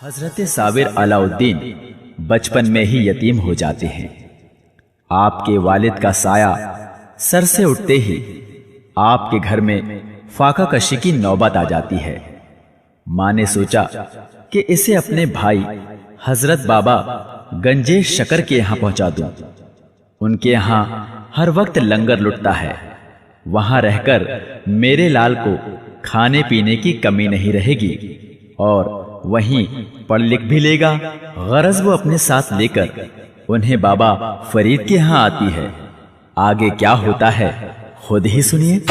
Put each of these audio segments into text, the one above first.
हजरत साबिर अलाउद्दीन बचपन में ही यतीम हो जाते हैं। आपके वालिद का साया सर से उठते ही आपके घर में फाका कशी की नौबत आ जाती है। माँ ने सोचा कि इसे अपने भाई हजरत बाबा गंजेश शकर के यहाँ पहुंचा दूं। उनके यहाँ हर वक्त लंगर लुटता है, वहां रहकर मेरे लाल को खाने पीने की कमी नहीं रहेगी और वहीं पढ़ लिख भी लेगा। गरज वो अपने साथ लेकर उन्हें बाबा फरीद के यहाँ आती है। आगे क्या होता है खुद ही सुनिए।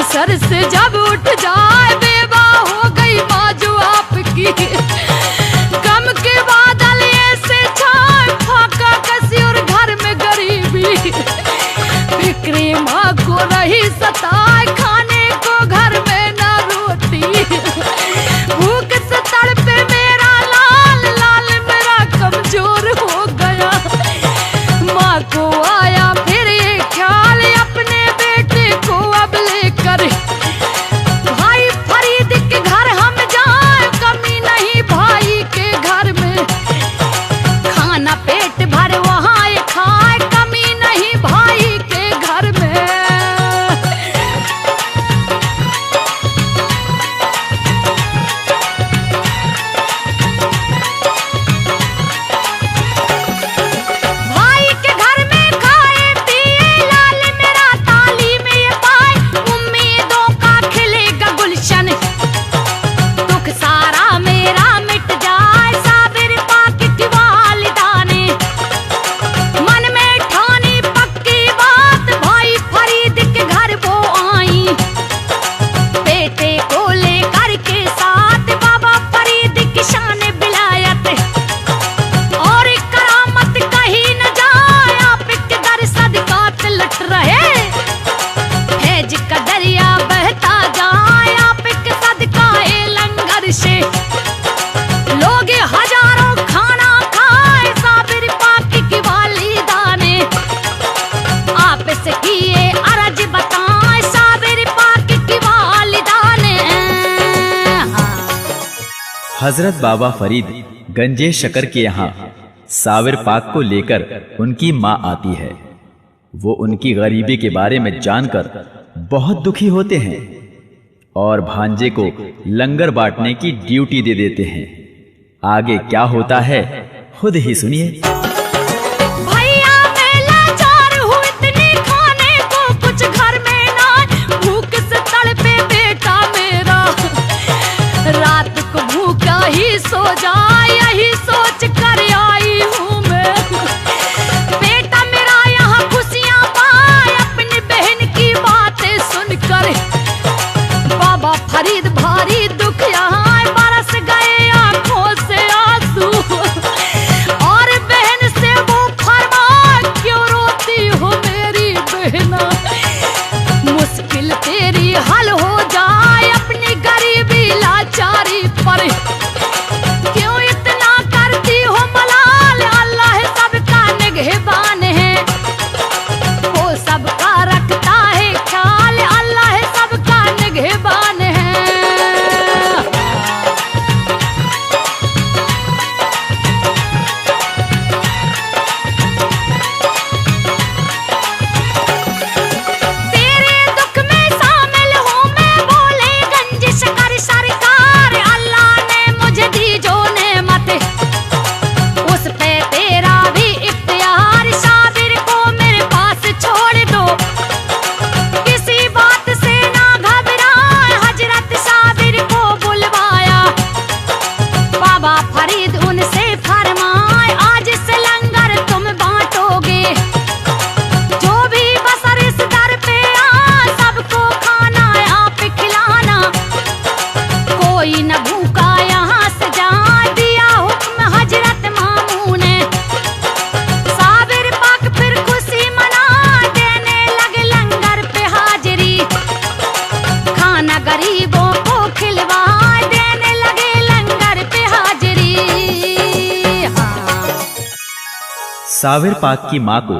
सर से जब उठ जाए बेवा हो गई माजू आपकी, गम के बादल ऐसे छाए फाका कसी और घर में गरीबी। फिक्रे माँ को रही सताए, खाने को घर में ना रोटी। भूख से तड़पे मेरा लाल, लाल मेरा कमजोर हो गया। माँ को आया फिर ये ख्याल अपने बेटे को अब लेकर भाई फरीद के घर हम जाए, कमी नहीं भाई के घर में। खाना पेट भर वहाँ ये खाए, कमी नहीं भाई के घर में। भाई के घर में खाए पिए लाल मेरा तालीम ये पाए, उम्मीदों का खिलेगा गुलशन। दुख सारा मेरा मिट जाए, साबिर पाक की वालिदा ने मन में ठानी पक्की बात। भाई फरीद के घर वो आई, बेटे को लेकर के साथ बाबा फरीद की शान बिलायत और करामत कहीं न जाए। आप के दर सदकात लट रहे, फैज का दरिया बहता जाए। आप के सदकाए लंगर से लोग हजारों खाना खाए। साबिर पाक की वालिदा ने आप से किए अर्ज बताए, साबिर पाक की वालिदा ने। हजरत बाबा फरीद गंजेश शकर के यहाँ साबिर पाक को लेकर उनकी माँ आती है। वो उनकी गरीबी के बारे में जानकर बहुत दुखी होते हैं और भांजे को लंगर बांटने की ड्यूटी दे देते हैं। आगे क्या होता है खुद ही सुनिए। भैया मैं लाचार हूँ, इतनी खाने को कुछ घर में ना। भूख से तड़पे बेटा मेरा, रात को भूखा ही सो जाए, यही सोच कर आई हूँ मैं। बेटा मेरा यहाँ खुशियाँ पाए, अपनी बहन की बातें सुनकर। बाबा फरीद भारी दुख यहाँ बरस गए आंखों से आंसू और बहन से वो फरमा, क्यों रोती हो मेरी बहना। मुश्किल तेरी हल हो जाए अपनी गरीबी लाचारी पर। क्यों इतना करती हो मलाल, अल्लाह सबका निगहबान है, वो सबका रखता है ख्याल। अल्लाह सबका निगहबान है। तेरे दुख में शामिल हूँ साबिर पाक की माँ को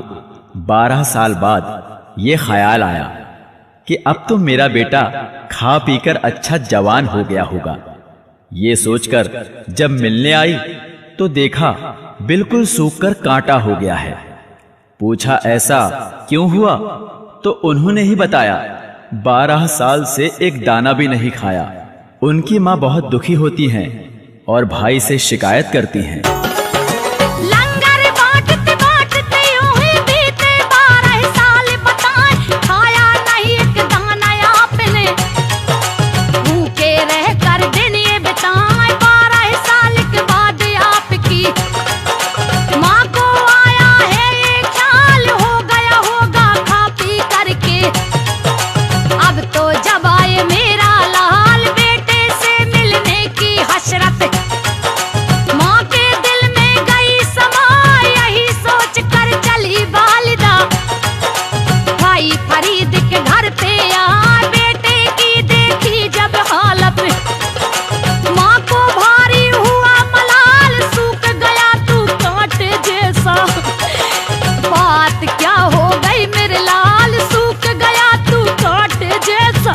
12 साल बाद ये ख्याल आया कि अब तो मेरा बेटा खा पीकर अच्छा जवान हो गया होगा। ये सोचकर जब मिलने आई तो देखा बिल्कुल सूखकर कांटा हो गया है। पूछा ऐसा क्यों हुआ, तो उन्होंने ही बताया 12 साल से एक दाना भी नहीं खाया। उनकी माँ बहुत दुखी होती हैं और भाई से शिकायत करती हैं। लंगर बांटते बांटते यूं ही बीते 12 साल बताएं, खाया नहीं एक दाना आपने, भूखे रह कर दिन ये बिताए। 12 साल के बाद आपकी माँ को आया है ये ख्याल, हो गया होगा खा पी करके। अब तो जब आए मेरा लाल, बेटे से मिलने की हसरत माँ के दिल में गई समा, यही सोच कर चली वालिदा। भाई फरीद के घर पे आ, बेटे की देखी जब हालत, माँ को भारी हुआ मलाल, सूख गया तू कांटे जैसा। बात क्या हो गई मेरे लाल, सूख गया तू कांटे जैसा।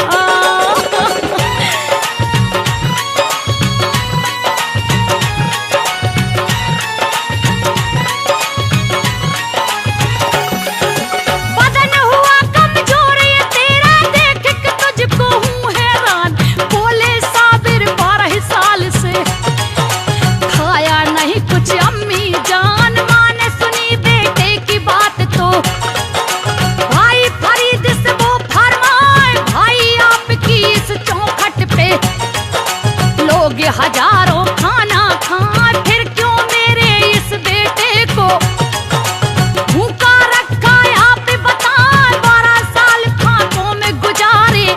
बदन हुआ कमजोर ये तेरा, देख के तुझको हूँ हैरान। बोले साबिर 12 साल से खाया नहीं कुछ अम्मी जान। माँ ने सुनी बेटे की बात तो भाई फरीद से वो फरमाए, भाई आपकी इस चौखट पे लोग हजारों खाना खाए, फिर क्यों मेरे इस बेटे को भूखा रखा है। आप बताएं 12 साल फांकों में गुजारे,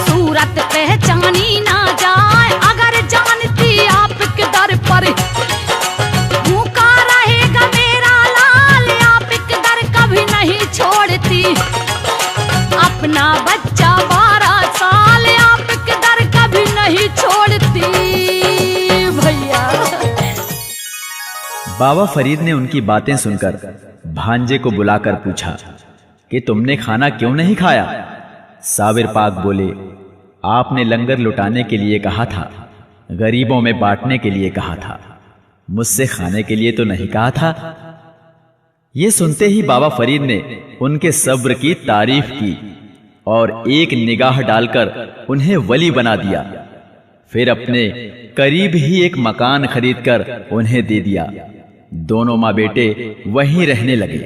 सूरत पहचानी ना जाए। अगर जानती आपके दर पर भूखा रहेगा मेरा लाल, आपके दर कभी नहीं छोड़ती अपना बच्चा। 12 साल आपके दर कभी नहीं छोड़ती भैया। बाबा फरीद ने उनकी बातें सुनकर भांजे को बुलाकर पूछा कि तुमने खाना क्यों नहीं खाया। साबिर पाक बोले, आपने लंगर लुटाने के लिए कहा था, गरीबों में बांटने के लिए कहा था, मुझसे खाने के लिए तो नहीं कहा था। ये सुनते ही बाबा फरीद ने उनके सब्र की तारीफ की और एक निगाह डालकर उन्हें वली बना दिया। फिर अपने करीब ही एक मकान खरीदकर उन्हें दे दिया। दोनों माँ बेटे वहीं रहने लगे।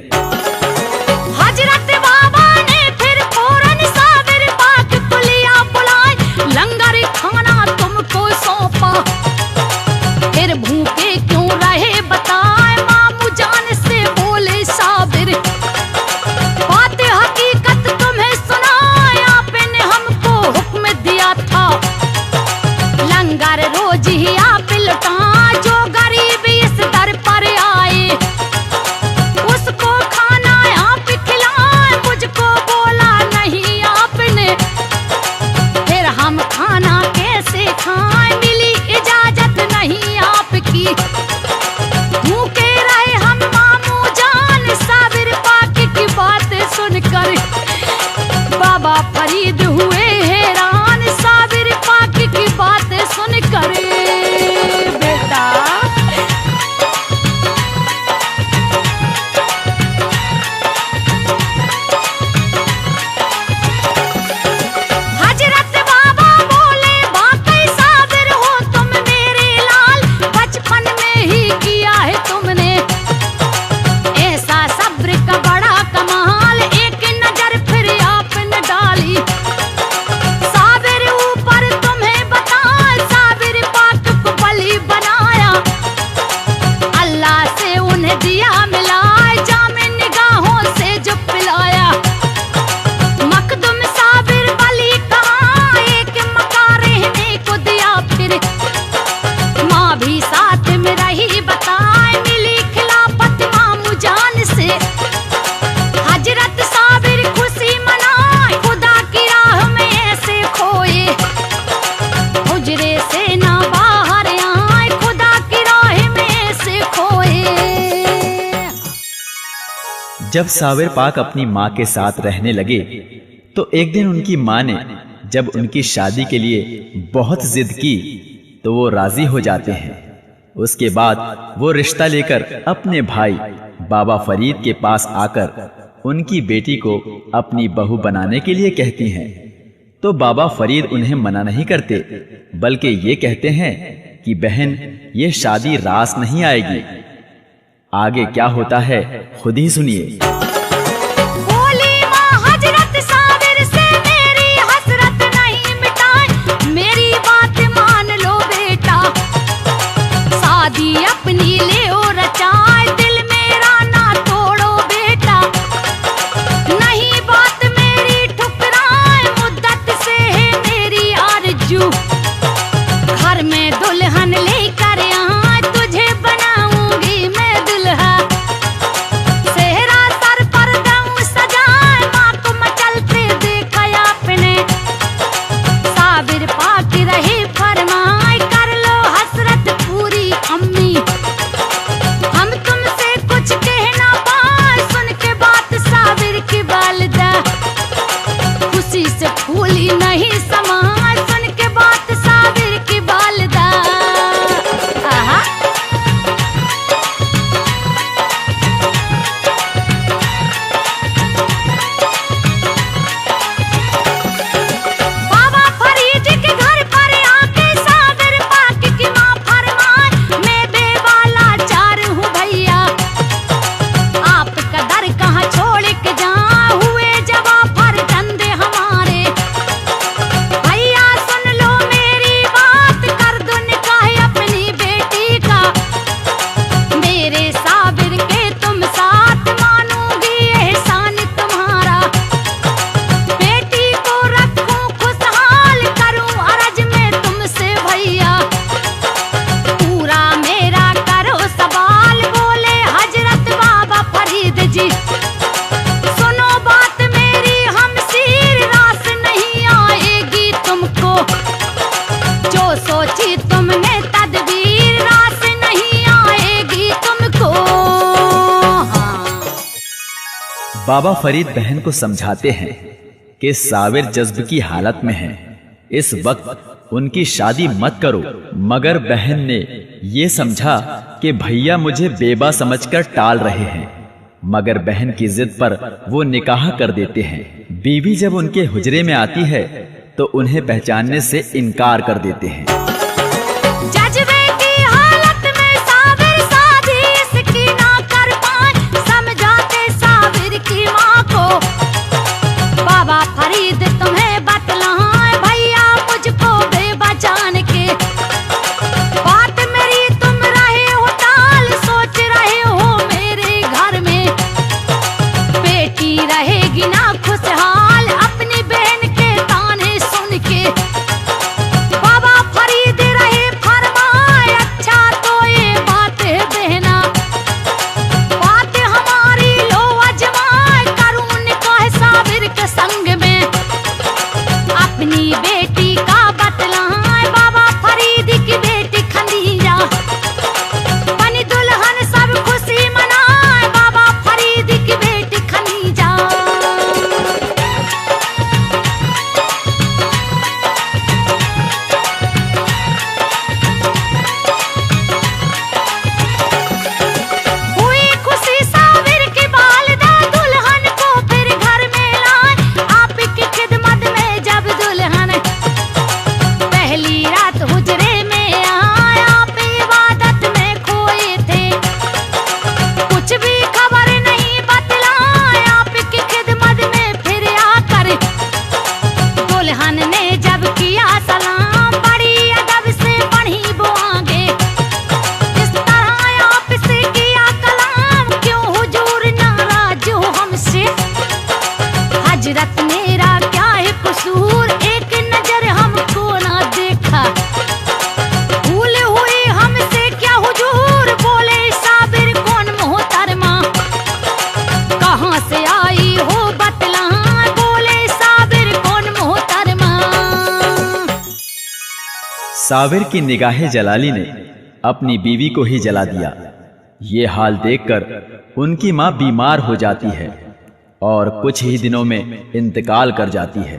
हजरत बाबा ने फिर फौरन साबिर पाक को लिया बुलाए, लंगर खाना तुमको सौंपा। फिर भूखे क्यों रहे बताए, मामू जान से बोले साबिर, बात हकीकत तुम्हें सुनाए। आपने हमको हुक्म दिया था लंगर रोज ही आप लुटा, जो गरीब इस दर पर आए उसको खाना जब साबिर पाक अपनी माँ के साथ रहने लगे तो एक दिन उनकी माँ ने जब उनकी शादी के लिए बहुत जिद की तो वो राजी हो जाते हैं। उसके बाद वो रिश्ता लेकर अपने भाई बाबा फरीद के पास आकर उनकी बेटी को अपनी बहू बनाने के लिए कहती हैं। तो बाबा फरीद उन्हें मना नहीं करते, बल्कि ये कहते हैं कि बहन, ये शादी रास नहीं आएगी। आगे क्या होता है खुद ही सुनिए। अपनी ले ओ रचाए, दिल मेरा ना तोड़ो बेटा, नहीं बात मेरी ठुकराए, मुद्दत से है मेरी आरज़ू, घर में दुल्हन लेकर यहाँ तुझे बनाऊंगी मैं दुल्हा, सेहरा सर पर दम सजाए, माँ को मचलते देखा आपने, साबिर पाक रहे फरमाए, कर लो हसरत पूरी अम्मी, हम तुमसे कुछ कहना पाए, सुन के बात साबिर की वालिदा, खुशी से फूली नहीं समाए, सुन के बात साबिर की वालिदा। आहा बाबा फरीद के घर पर आके साबिर पाक की माँ फरमाए, मैं बेवाला चार हूँ भैया, आप कदर कहाँ छोड़ के जा, हुए जवाब फर्जंद हमारे, भैया सुन लो मेरी बात, कर दो निकाह अपनी बेटी का, मेरे साबिर के तुम साथ, मानूंगी एहसान तुम्हारा, बेटी को रखूं खुशहाल, करूं अर्ज में तुमसे भैया, पूरा मेरा करो सवाल, बोले हजरत बाबा फरीद जी, सुनो बात मेरी हमसीर, रास नहीं आएगी तुमको, जो सोची तुमने तदबीर, रास नहीं आएगी तुमको। हाँ। बाबा फरीद बहन को समझाते हैं कि साबिर जज्ब की हालत में है, इस वक्त उनकी शादी मत करो, मगर बहन ने ये समझा कि भैया मुझे बेबा समझकर टाल रहे हैं, मगर बहन की जिद पर वो निकाह कर देते हैं। बीवी जब उनके हुजरे में आती है तो उन्हें पहचानने से इनकार कर देते हैं। जज्बे की हालत में साबिर शादी इसकी ना कर पाए, समझाते साबिर की माँ को, बाबा फरीद तुम्हें बतलाए, भैया मुझको बेबा जान के, बात मेरी तुम रहे हो टाल, सोच रहे हो मेरे घर में बेटी रहेगी ना खुशहाल, अपनी बहन के ताने सुन के, बाबा फरीद रहे फरमाए, अच्छा तो ये बात है बहना, बात हमारी लो अजमाए, करूं निकाह साबिर के संग में, अपनी बेटी का बतलाए, बाबा फरीद की बेटी खदीजा, बनी दुल्हन सब खुशी मनाए, बाबा फरीद की बेटी खदीजा। हुई खुशी साबिर की वालिदा, दुल्हन को फिर घर में लाए, आपकी खिदमत में जब दुल्हन पहली रात हुजरे में आए, आप इबादत में खोए थे, कुछ भी खबर नहीं बतलाए, आपकी खिदमत में फिर आकर दुल्हन ने जब किया सलाम, बड़ी अदब से पढ़ी वो आगे, इस तरह आपसे किया कलाम, क्यों हुजूर नाराज हो हमसे, हजरत मेरा क्या है कसूर, एक नजर हमको ना देखा, भूल हुई हमसे क्या हुजूर, बोले साबिर कौन मोहतरमा, कहाँ से आई हो बतला, बोले साबिर कौन मोहतरमा। साबिर की निगाहे जलाली ने अपनी बीवी को ही जला दिया। ये हाल देखकर उनकी मां बीमार हो जाती है और कुछ ही दिनों में इंतकाल कर जाती है।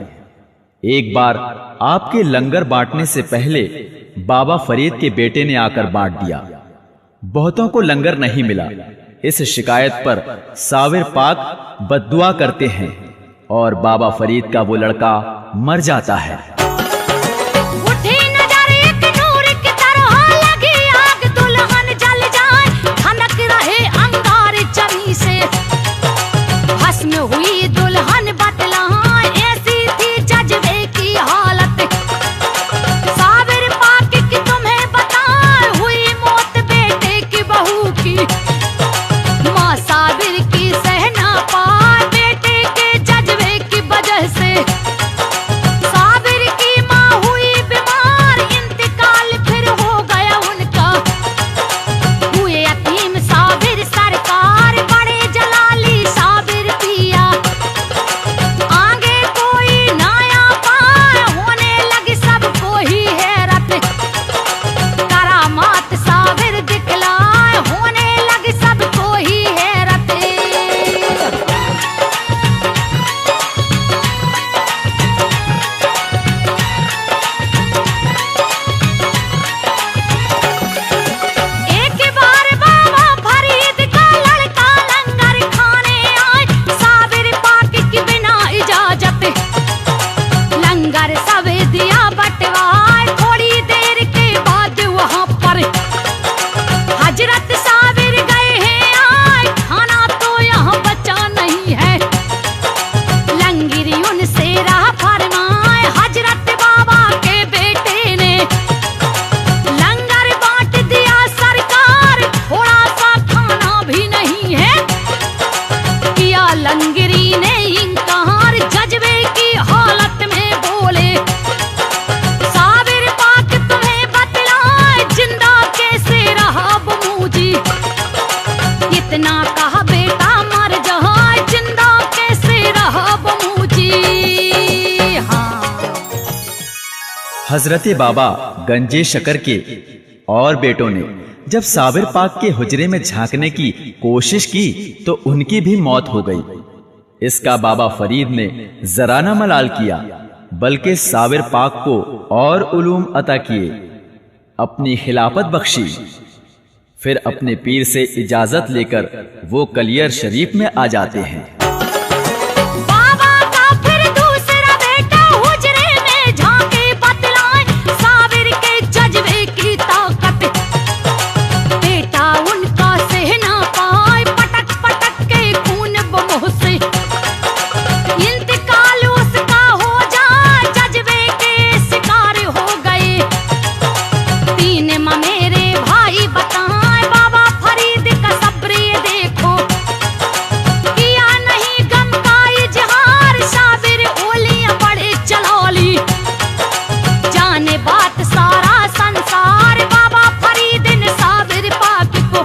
एक बार आपके लंगर बांटने से पहले बाबा फरीद के बेटे ने आकर बांट दिया। बहुतों को लंगर नहीं मिला। इस शिकायत पर साविर पाक बद्दुआ करते हैं और बाबा फरीद का वो लड़का मर जाता है। उठी नजर एक नूर की तरह लगी आग, दुल्हन जल जाए, धनक रहे अंगार चमी से। भस्म हुई दुल्हन बतलाए, ऐसी थी जज्बे की हालत। साबिर पाक की तुम्हें बताए, हुई मौत बेटे की बहू की। माँ साबिर की सह ना पाए बेटे के जज्बे की वजह से। साबिर की माँ हुई बीमार, इंतकाल फिर हो गया उनका। हुए यतीम साबिर सरकार, बड़े जलाली साबिर पिया। आगे कोई नया पाए, होने लगी सबको ही हैरत। करामात साबिर दिखलाए, होने लगी सबको ही हैरत। एक बार बाबा फरीद का लड़का लंगर खाने आए, साबिर पाक की बिना इजाजत। लंगर सब दिया बंटवाए, थोड़ी देर के बाद वहां पर हजरत साबिर गए हैं आए, खाना तो यहाँ बचा नहीं है। लंगरी उनसे राह फरमाए, हजरत बाबा के बेटे ने। लंगर बांट दिया सरकार, थोड़ा सा खाना भी नहीं है। किया लंगरी ने इनकार, जज्बे की हालत में बोले। साबिर पाक तुम्हें बतलाए, जिंदा कैसे रहा बमूजी। इतना कहा बेटा मर जाए, जिंदा कैसे रहा बमूजी। हाँ हजरत बाबा गंजे शकर के और बेटों ने जब साबिर पाक के हुजरे में झांकने की कोशिश की तो उनकी भी मौत हो गई। इसका बाबा फरीद ने जरा न मलाल किया, बल्कि साबिर पाक को और उलूम अता किए, अपनी खिलाफत बख्शी। फिर अपने पीर से इजाजत लेकर वो कलियर शरीफ में आ जाते हैं। बाबा का फिर दूसरा बेटा हुजरे में झांके, बतलाए साबिर के जज्बे की ताकत। बेटा उनका सह ना पाए, पटक पटक के खून बमोह से। इंतकाल उसका हो जाए, जज्बे के शिकार हो गए। तीन मेरे भाई बताए, बाबा फरीद का सब्र ये देखो। किया नहीं गम का इजहार, साबिर ओलियां बड़े चलाली। जाने बात सारा संसार, बाबा फरीद ने साबिर पाक को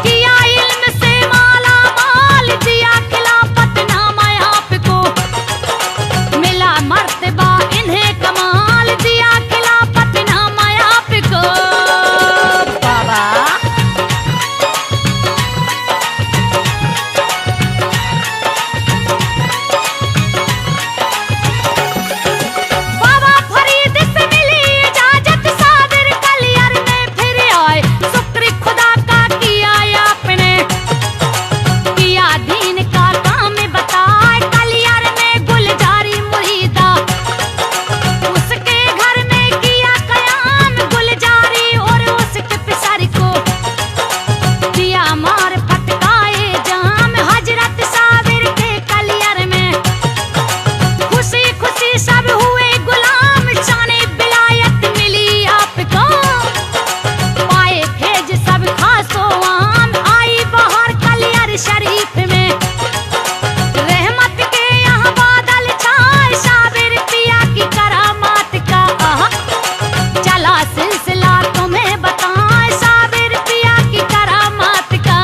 किया इल्म से माला माल, दिया खिलाफत नामा आपको। मिला मर्तबा इन्हें कमाल, दिया खिलाफत नामा आपको। बाबा बाबा फरीद से मिली इजाजत, साबिर कलियर में फिर आए। शुक्र खुदा का किया आपने, किया दीन का काम बताए। कलियर में गुलजारी मुरीदा, उसके घर में किया कयाम। गुलजारी और उसके पिसर को दिया मार फटकाए जाम। हजरत साबिर के कलियर में खुशी खुशी सब हुए गुलाम। शाने विलायत मिली आपको, पाए फेज सब खासो आम। आई बहार कलियर शरीफ में, रहमत के यहाँ बादल छाए। साबिर पिया की करामात का चला सिलसिला तुम्हें बताए। साबिर पिया की करामात का।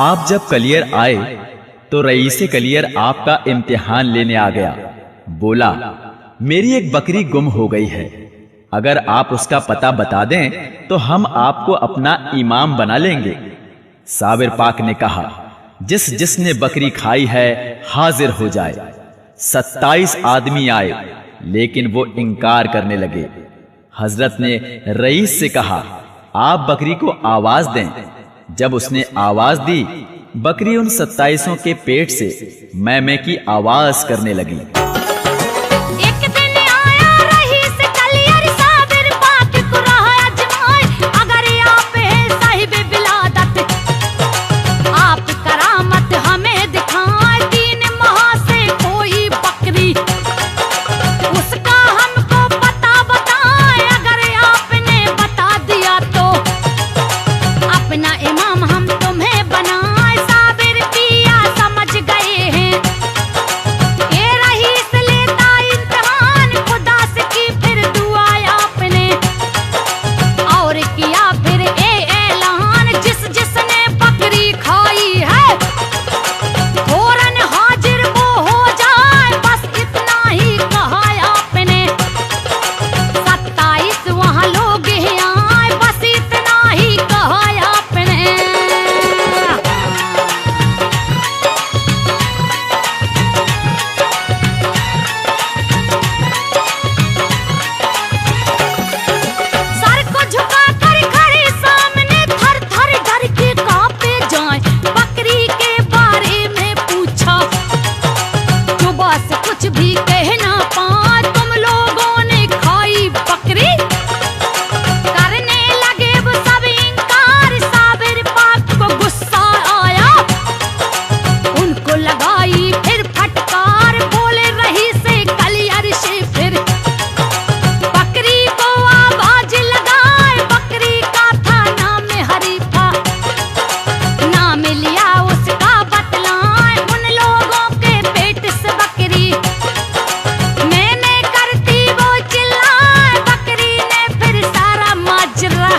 आप जब कलियर आए तो रईसे कलियर आपका इम्तिहान लेने आ गया। बोला, मेरी एक बकरी गुम हो गई है, अगर आप उसका पता बता दें तो हम आपको अपना इमाम बना लेंगे। साबिर पाक ने कहा, जिसने बकरी खाई है हाजिर हो जाए। 27 आदमी आए, लेकिन वो इनकार करने लगे। हजरत ने रईस से कहा, आप बकरी को आवाज दें। जब उसने आवाज दी, बकरी उन 27 के पेट से मैं की आवाज करने लगी। एक दिन आया रईस कलियर साबिर पाक को राह आजमाए। अगर आप हैं साहिब बिलादत, आप करामत हमें दिखाए। 3 माह से कोई बकरी उसका हमको पता बताए। अगर आपने बता दिया तो अपना इमाम हम तुम्हें बनाए। साबिर पिया समझ गए हैं, ये रईस लेता इम्तिहान। खुदा से की फिर दुआ आपने और किया फिर ऐलान। जिसने बकरी खाई है फौरन हाजिर वो हो जाए। बस इतना ही कहा आपने। 27 वहाँ लोग हैं आए, बस इतना ही कहा आपने। सर को झुका कर खड़े सामने, थर थर डर के कांपे जाए। बकरी के बारे में पूछा, जुबां से कुछ भी कह ना पाए। तुम लोगों ने खाई बकरी? करने लगे वो सब इनकार। साबिर पाक को गुस्सा आया, उनको लगाई फिर फटकार। बोले रईस कलियर से फिर बकरी को आवाज लगाए। बकरी का था नाम हरीफा, नाम लिया उसका बतलाए। उन लोगों के पेट से बकरी मैंने करती वो चिल्लाए। बकरी ने फिर सारा माजरा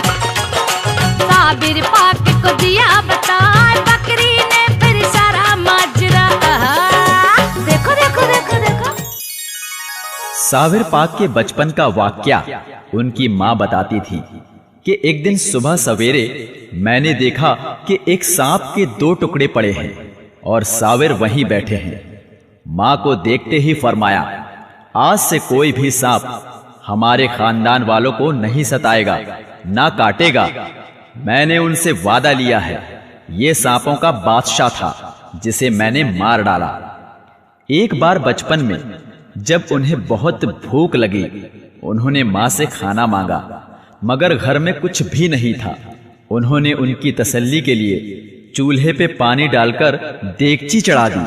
साबिर पाक को दिया बताए। बकरी ने फिर सारा माजरा। देखो देखो देखो देखो। साबिर पाक के बचपन का वाकया उनकी माँ बताती थी कि एक दिन सुबह सवेरे मैंने देखा कि एक सांप के 2 टुकड़े पड़े हैं और साबिर वहीं बैठे हैं। माँ को देखते ही फरमाया, आज से कोई भी सांप हमारे खानदान वालों को नहीं सताएगा, ना काटेगा। मैंने उनसे वादा लिया है। ये सांपों का बादशाह था जिसे मैंने मार डाला। एक बार बचपन में जब उन्हें बहुत भूख लगी, उन्होंने माँ से खाना मांगा, मगर घर में कुछ भी नहीं था। उन्होंने उनकी तसल्ली के लिए चूल्हे पे पानी डालकर देगची चढ़ा दी।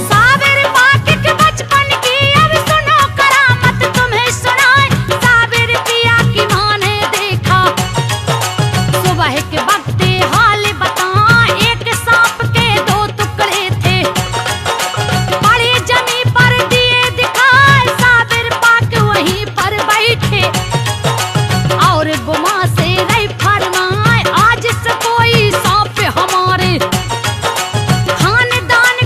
साबिर पाक के बचपन की अब सुनो करामत तुम्हें सुनाए। साबिर पिया की माँ ने देखा, सुबह के वक्त हाल बताए। एक सांप के 2 टुकड़े थे, बड़ी जमी पर दिए दिखाए। साबिर पाक वहीं पर बैठे और वो माँ से रही फरमाए, आज से कोई सांप हमारे खानदान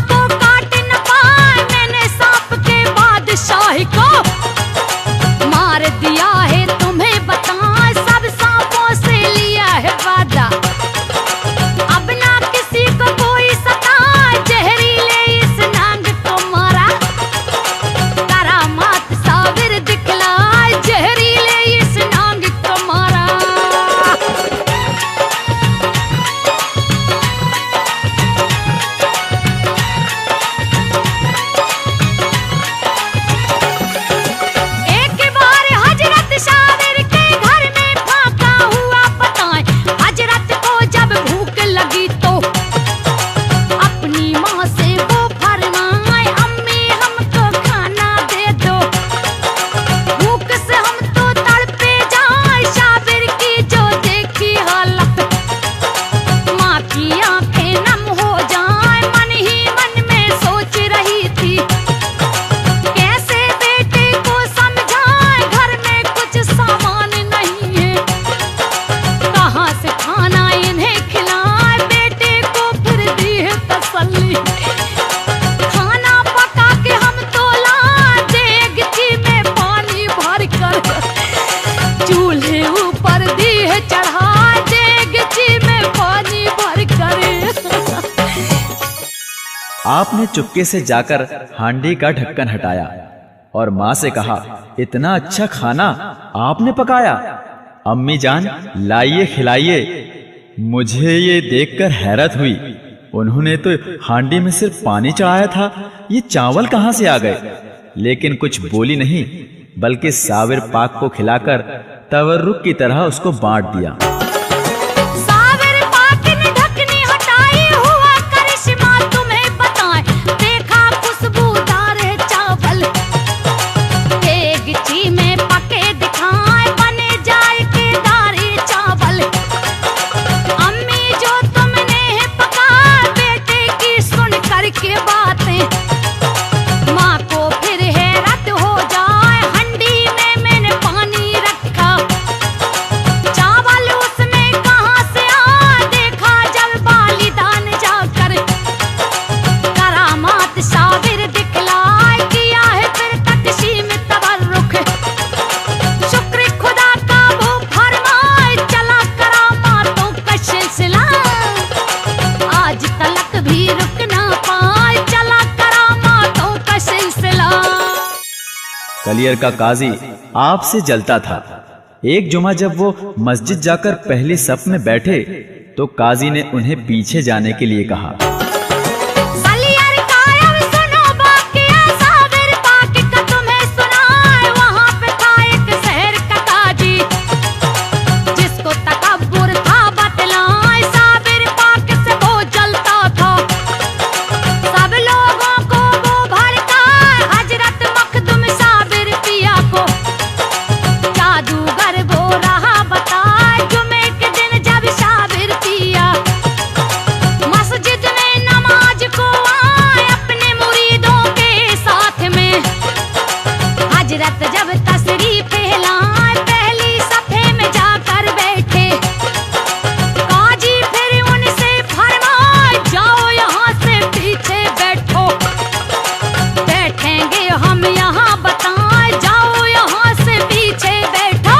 आपने चुपके से जाकर हांडी का ढक्कन हटाया और माँ से कहा, इतना अच्छा खाना आपने पकाया। अम्मी जान, लाइए खिलाइए। मुझे ये देखकर हैरत हुई। उन्होंने तो हांडी में सिर्फ पानी चढ़ाया था, ये चावल कहाँ से आ गए? लेकिन कुछ बोली नहीं, बल्कि साबिर पाक को खिलाकर तवर्रुक की तरह उसको बांट दिया। साबिर पाक ने ढकनी हटाई, हुआ करिश्मा तुम्हें बताएं। देखा खुशबूदार चावल देगची में पके दिखाए, बने जाए के दारे चावल। अम्मी जो तुमने पका बेटे की सुन करके बातें, माँ को फिर हैरत हो जाए। हंडी में मैंने पानी रखा, चावल उसमें कहाँ से आ? देखा जब बालिदान जाकर करामात साबिर दिखलाए। किया है फिर तकसीम तबर्रुक, शुक्र खुदा का वो फरमाए। चला करामातों का सिलसिला, आज तलक भी रुक ना पाए। चला करामातों का सिलसिला। कलियर का काजी आपसे जलता था। एक जुमा जब वो मस्जिद जाकर पहले सफ में बैठे तो काजी ने उन्हें पीछे जाने के लिए कहा। कलियर कायम सुनो वाक़या, साबिर पाक का तुम्हें सुनाए। वहाँ पे था एक शहर का काजी, जिसको तकब्बुर था बतलाए। साबिर पाक से वो जलता था, सब लोगों को वो भड़काए। हजरत मखदूम साबिर पिया को जादूगर वो रहा बताए। जुमे के दिन जब साबिर पिया मस्जिद में नमाज को आए, अपने मुरीदों के साथ में हजरत जब तशरीफ लाए, पहली सफे में जाकर बैठे। काजी फिर उनसे फरमाए, जाओ यहाँ से पीछे बैठो। बैठेंगे हम यहाँ बताए, जाओ यहाँ से पीछे बैठो।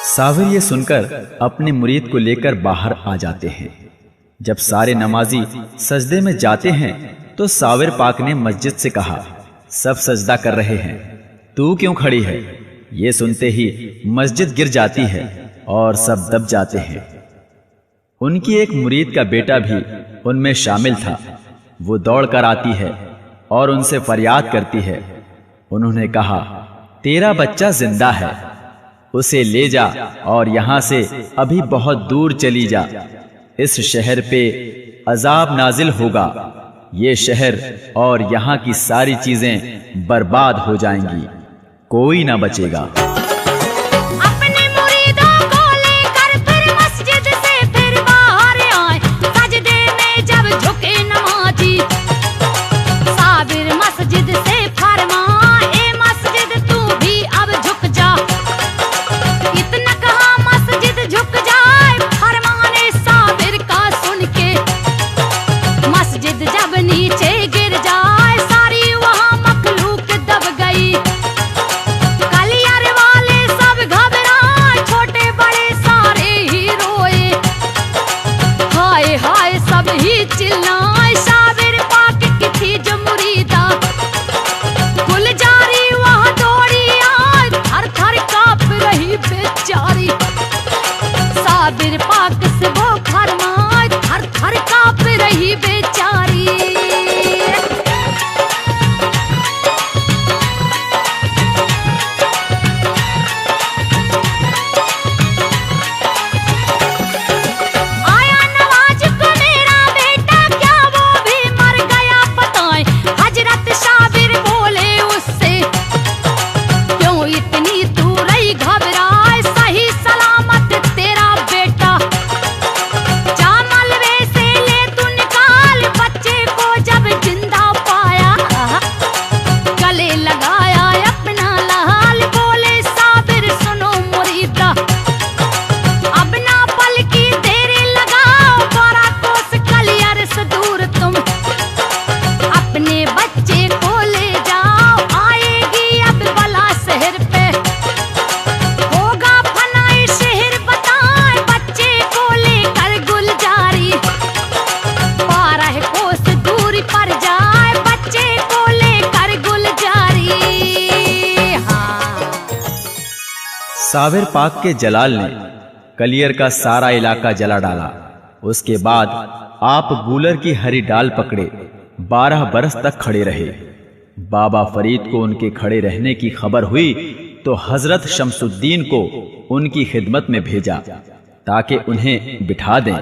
साबिर ये सुनकर अपने मुरीद को लेकर बाहर आ जाते हैं। जब सारे नमाजी सजदे में जाते हैं तो साबिर पाक ने मस्जिद से कहा, सब सजदा कर रहे हैं, तू क्यों खड़ी है? ये सुनते ही मस्जिद गिर जाती है और सब दब जाते हैं। उनकी एक मुरीद का बेटा भी उनमें शामिल था। वो दौड़ कर आती है और उनसे फरियाद करती है। उन्होंने कहा, तेरा बच्चा जिंदा है, उसे ले जा और यहाँ से अभी बहुत दूर चली जा। इस शहर पे अजाब नाजिल होगा, ये शहर और यहाँ की सारी चीजें बर्बाद हो जाएंगी, कोई ना बचेगा। अपने मुरीदों को लेकर फिर मस्जिद से फिर बाहर आए। सजदे में जब झुके नमाजी, साबिर मस्जिद से फरमाए, मस्जिद तू भी अब झुक जा। इतना कहा मस्जिद झुक जाए, फरमाने साबिर का सुन के मस्जिद जब नीचे गिर जाए, सारी वहाँ मखलूक दब गई। कलियर साबिर पाक के जलाल ने कलियर का सारा इलाका जला डाला। उसके बाद आप गूलर की हरी डाल पकड़े 12 बरस तक खड़े रहे। बाबा फरीद को उनके खड़े रहने की खबर हुई तो हजरत शमसुद्दीन को उनकी खिदमत में भेजा ताकि उन्हें बिठा दें।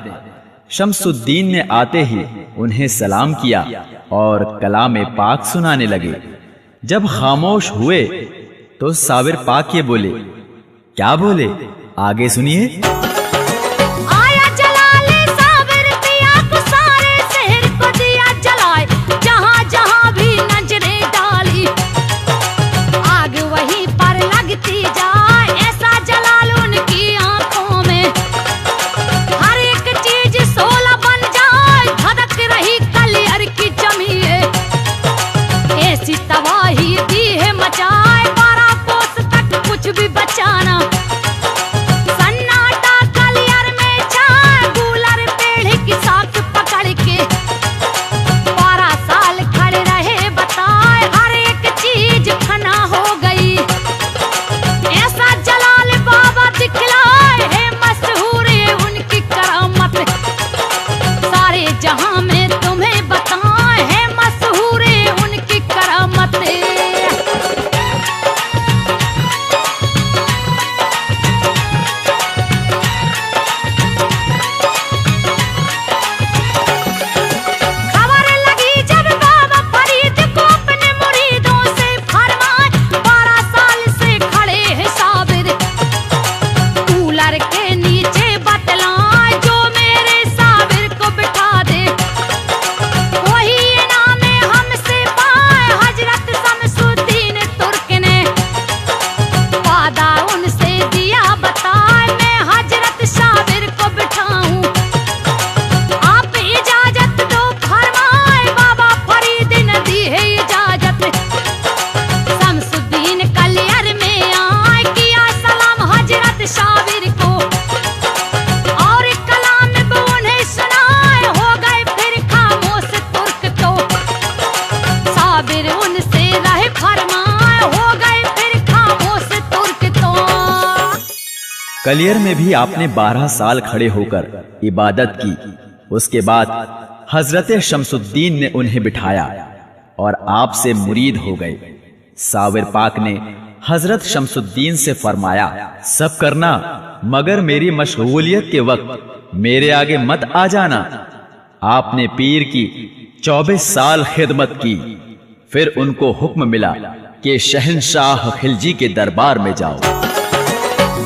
शमसुद्दीन ने आते ही उन्हें सलाम किया और कलाम पाक सुनाने लगे। जब खामोश हुए तो साबिर पाक ये बोले, क्या बोले, आगे सुनिए। आया जलाले साबिर पिया को सारे शहर को दिया जलाए, जहां जहां भी नजरें डाली आग वहीं पर लगती जाए। ऐसा जलाल उनकी आंखों में हर एक चीज सोला बन जाए। धड़क रही कलियर की जमीए, ऐसी तबाही दी है मचाए। 12 कोस तक कुछ भी बचाना सन्नाटा कलियर में छाए। गूलर पेड़ की साख पकड़ के 12 साल खड़े रहे बताए। हर एक चीज फना हो गई। ऐसा जलाल बाबा दिखलाए है मशहूर है उनकी करामत। सारे जहां में तुम्हें बताए है मशहूर है उनकी करामत। खबर लगी जब बाबा फरीद को अपने मुरीदों से फरमाए। 12 साल से खड़े हैं साबिर कूलर के नीचे बतलाए। जो मेरे साबिर को बिठा दे वही इनाम हमसे पाए। हजरत शमसुद्दीन तुर्क ने वादा उनसे दिया बताए। मैं हजरत साबिर को बिठाऊं, आप इजाजत दो फरमाए। बाबा फरीद ने दी है इजाजत। शमसुद्दीन कलियर में आए, किया सलाम हजरत साबिर को और कलाम वो उन्हें सुनाए। हो गए फिर खामोश तुर्क तो साबिर उनसे रहे फरमाए। हो गए फिर खामोश तुर्क तो। कलियर में भी आपने 12 साल खड़े होकर इबादत की। उसके बाद हजरत शमसुद्दीन ने उन्हें बिठाया और आपसे मुरीद हो गए। साबिर पाक ने हजरत शमसुद्दीन से फरमाया, सब करना मगर मेरी मशगूलियत के वक्त मेरे आगे मत आ जाना। आपने पीर की 24 साल खिदमत की। फिर उनको हुक्म मिला कि शहंशाह खिलजी के दरबार में जाओ।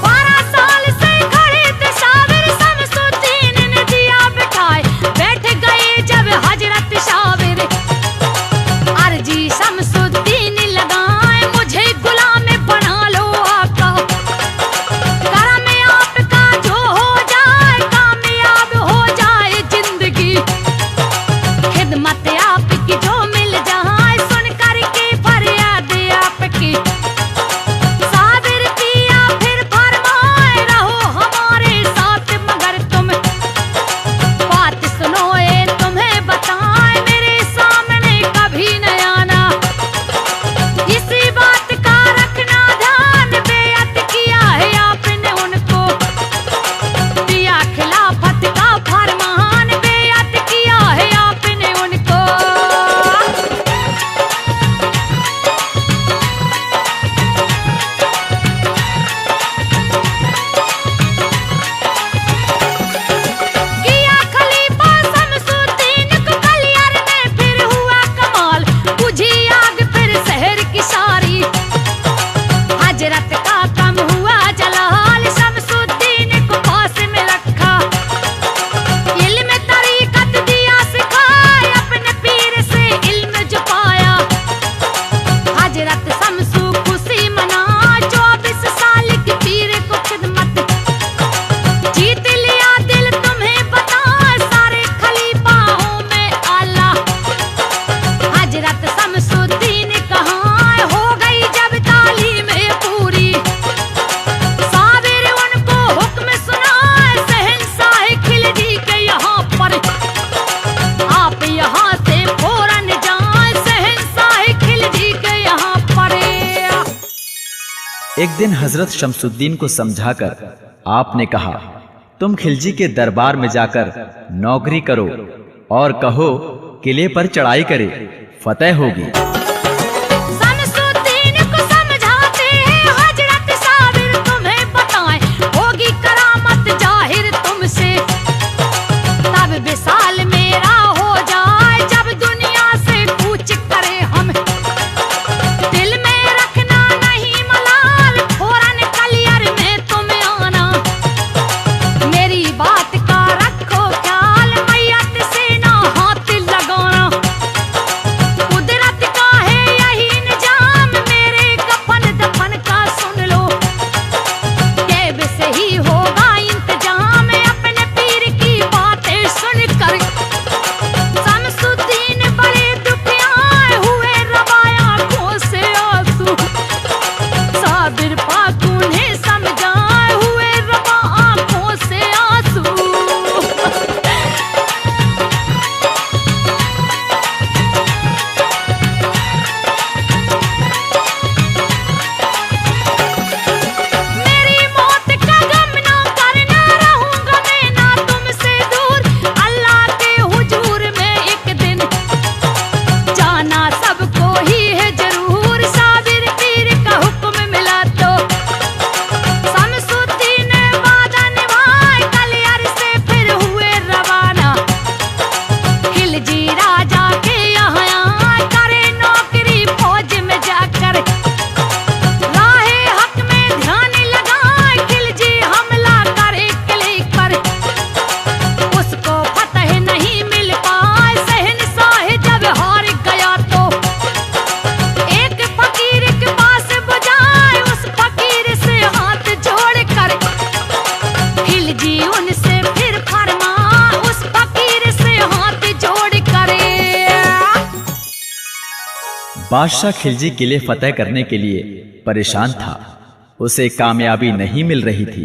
12 साल से खड़े थे साबिर, शमसुद्दीन ने दिया बिठाए। बैठ गए जब हजरत साबिर, अर्जी शमसुद्दीन लगाए। मुझे गुलाम बना लो आका, करम आपका जो हो जाए। कामयाब हो जाए जिंदगी, खिदमत आपकी जो मिल जाए। सुन कर के फरियाद आपकी साबिर पिया एक दिन हजरत शमसुद्दीन को समझाकर आपने कहा, तुम खिलजी के दरबार में जाकर नौकरी करो और कहो किले पर चढ़ाई करे, फतेह होगी। शमसुद्दीन को समझाते हैं हजरत साबिर, तुम्हें बताएं होगी करामत जाहिर तुमसे। तब विशाल मेरा हो जाए जब दुनिया से कूच करे हम। दिल में रखना नहीं मलाल, फौरन कलियर में तुम आना। मेरी बात का रखो ख्याल, मैयत से ना हाथ लगाना। कुदरत का है यही निजाम, मेरे कफन दफन का सुन लो। कैब से ही होगा इंतजाम, अपने पीर की बातें सुनकर। शमसुद्दीन बड़े दुखियाए हुए, रवाया आंखों से आंसू। साबिर पाक उन्हें समझाए हुए, रवा आंखों से आंसू। मेरी मौत का गम ना करना, रहूंगा मैं ना तुमसे दूर। अल्लाह के हुजूर में एक दिन जाना सबको ही है जरूर। साबिर पीर का हुक्म मिला तो शमसुद्दीन ने वादा निभाए, कलियर से फिर हुए रवाना। खिलजी राजा के यहाँ करे नौकरी फौज में जाकर। राहे हक में ध्यान लगाए, खिलजी हमला करे किले पर। उसको फतह नहीं मिल पाए, शहंशाह जब हार गया तो एक फकीर के पास बुझाए, उस फकीर से हाथ जोड़ कर। खिलजी उनसे फिर फरमा, उस फकीर से हाथ जोड़ करे। बादशाह खिलजी किले फतेह करने के लिए परेशान था, उसे कामयाबी नहीं मिल रही थी।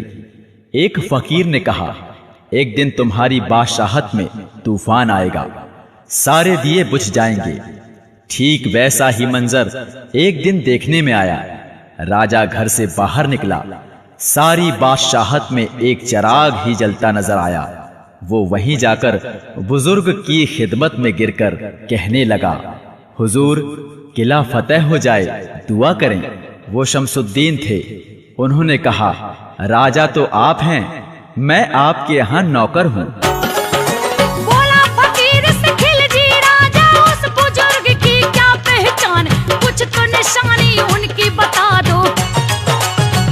एक फकीर ने कहा, एक दिन तुम्हारी बादशाहत में तूफान आएगा, सारे दिए बुझ जाएंगे। ठीक वैसा ही मंजर एक दिन देखने में आया। राजा घर से बाहर निकला, सारी बादशाहत में एक चिराग ही जलता नजर आया। वो वहीं जाकर बुजुर्ग की खिदमत में गिरकर कहने लगा, हुजूर किला फतेह हो जाए, दुआ करें। वो शमसुद्दीन थे। उन्होंने कहा, राजा तो आप हैं, मैं आपके यहाँ नौकर हूँ। बोला फकीर से खिलजी राजा, उस बुजुर्ग की क्या पहचान, कुछ तो निशानी उनकी बता दो।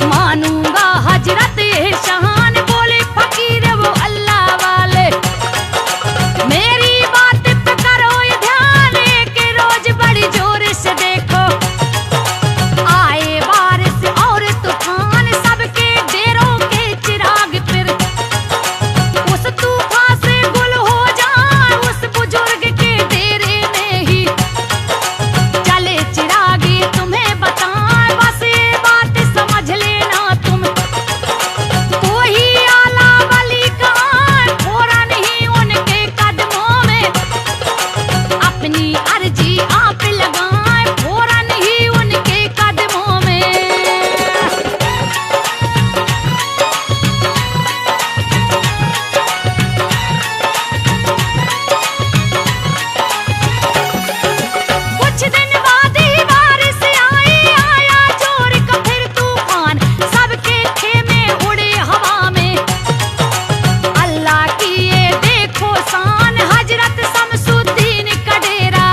मानूंगा हजरत एहसान, बोले फकीर वो अल्लाह वाले। मेरी बात पे करो ये ध्यान, एक रोज बड़ी जोर से देखो। आए बारिश और तूफान, सबके डेरों के चिराग फिर। उस तूफान से गुल हो जाए, उस बुजुर्ग के डेरे में ही। चले चिरागी तुम्हें बताएं, बस ये बात समझ लेना तुम। कोई आला वली का आए, फौरन ही उनके कदमों में अपनी अर्जी आप लगाएं, फौरन ही उनके कदमों में। कुछ दिन बाद ही बारिश आई, आया जोर का फिर तूफान, सबके खेमे उड़े हवा में। अल्लाह की ये देखो शान, हजरत शमसुद्दीन का डेरा।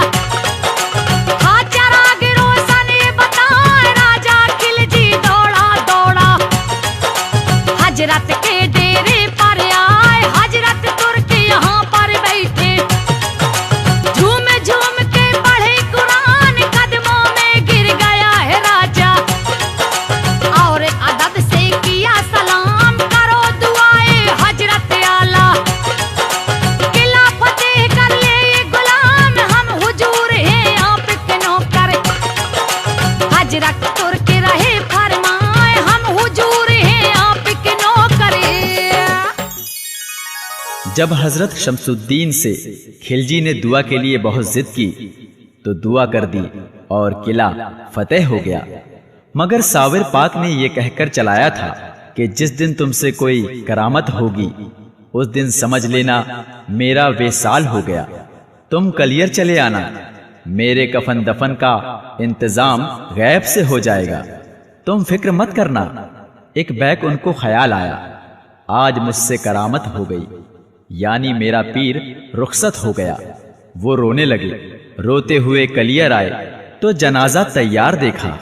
था चिराग रोशन ये बताए, राजा खिलजी दौड़ा दौड़ा। हजरत के डेरे पर आए, हजरत तुर्क यहाँ पर बैठे। झूम झूम के पढ़े कुरान, कदमों में गिर गया है राजा। और अदब से किया सलाम, करो दुआए हजरत आला। किला फतेह कर ले ये गुलाम, हम हुजूर हैं आपके नौकर। हजरत तुर्क रहे फरमाए, हम हुजूर हैं आपके नौकर। जब हजरत शमसुद्दीन से खिलजी ने दुआ के लिए बहुत जिद की तो दुआ कर दी और किला फतेह हो गया। मगर साबिर पाक ने यह कहकर चलाया था कि जिस दिन तुमसे कोई करामत होगी उस दिन समझ लेना मेरा वेसाल हो गया। तुम कलियर चले आना, मेरे कफन दफन का इंतजाम गैब से हो जाएगा, तुम फिक्र मत करना। एक बैक उनको ख्याल आया, आज मुझसे करामत हो गई, यानी मेरा पीर रुखसत हो गया। वो रोने लगे। रोते हुए कलियर आए तो जनाजा तैयार देखा।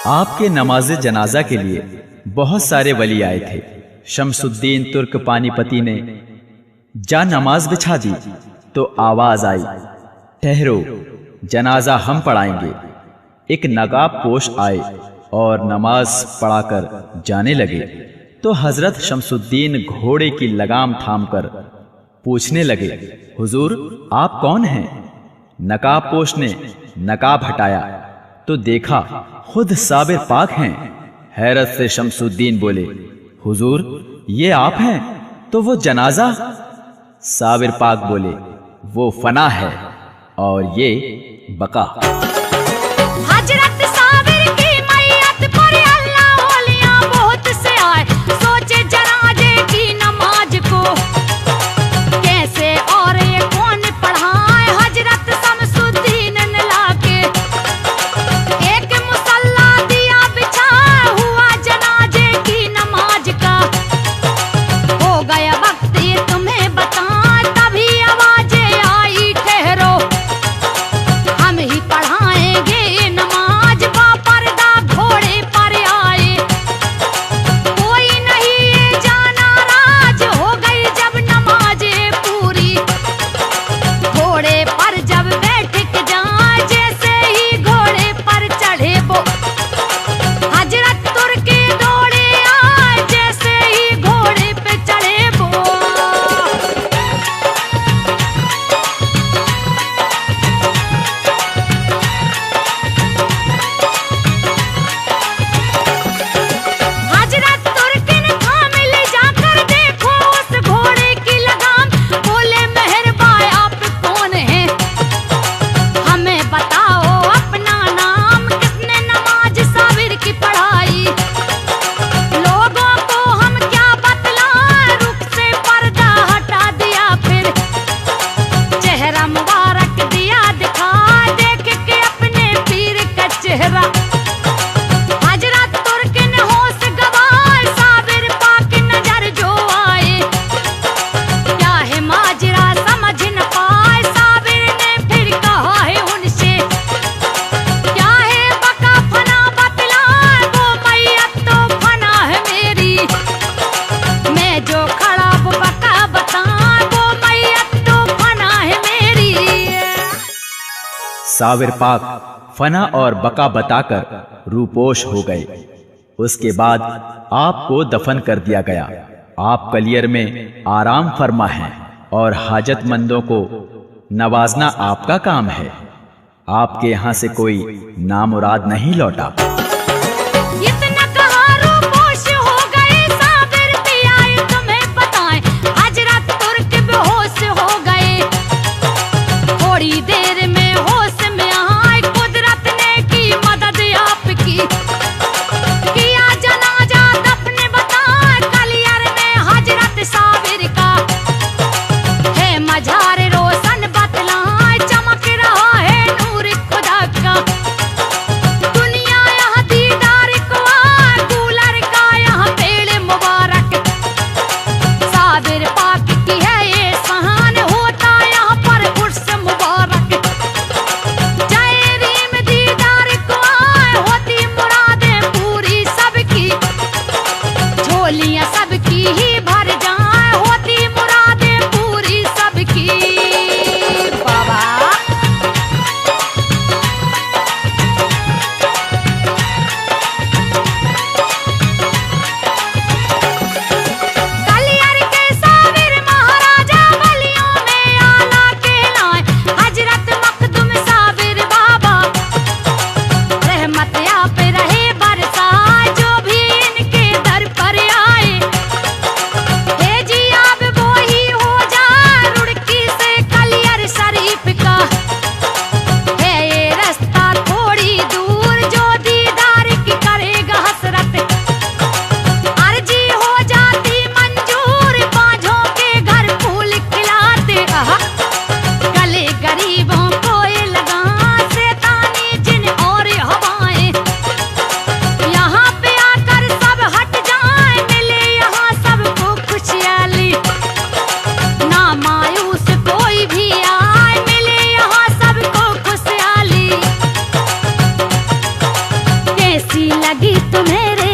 आपके नमाज़े जनाजा के लिए बहुत सारे वली आए थे। शमसुद्दीन तुर्क पानीपती ने जा नमाज बिछा दी तो आवाज आई, ठहरो, जनाजा हम पढ़ाएंगे। एक नकाब पोश आए और नमाज पढ़ाकर जाने लगे तो हजरत शमसुद्दीन घोड़े की लगाम थामकर पूछने लगे, हुजूर आप कौन हैं? नकाब पोश ने नकाब हटाया तो देखा खुद साबिर पाक हैं। हैरत से शमसुद्दीन बोले, हुजूर ये आप हैं? तो वो जनाजा? साबिर पाक बोले, वो फना है और ये बका। साबिर पाक फना और बका बताकर रूपोश हो गए। उसके बाद आपको दफन कर दिया गया। आप कलियर में आराम फरमा हैं और हाजतमंदों को नवाजना आपका काम है। आपके यहाँ से कोई नामुराद नहीं लौटा। इतना कहा रूपोश हो गए साबिर पिया, तुम्हें बताएं हजरत तुर्क बेहोश हो गए। थोड़ी देर में होश में आए, कुदरत ने की मदद आपकी। किया जनाजा दफन बताएं कलियर में हजरत साबिर का। है मजार रोशन बतलाएं, चमक रहा है नूर खुदा का। दुनिया यहाँ दीदार को आए, कूलर का यहाँ पेड़ मुबारक। साबिर पाक की है ये सहान, होता यहाँ पर उर्स मुबारक। जय रीम दीदार को आए, होती मुरादें पूरी सबकी। झोलियाँ सबकी ही भर जाए, होती मुरादें पूरी सबकी। बाबा कलियर के साबिर महाराजा बलियों में आला कहलाए। हजरत मखदूम साबिर बाबा रहमत आप रहे बरसाए, जो भी इनके दर पर आए। हे जी अब वो ही हो जाए, रुड़की से कलियर शरीफ का। है ये रास्ता थोड़ी दूर, जो दीदार की करेगा हसरत। अर्जी हो जाती मंजूर, बाँझों के घर फूल खिलाते। गले गरीबों को ये लगा, शैतानी जिन और हवाएं। यहाँ पे आकर सब हट जाए, मिले यहाँ सबको खुशहाली। ना मायूस कोई भी आए, मिले यहाँ सबको खुशहाली। कैसी लगी तुम्हें रे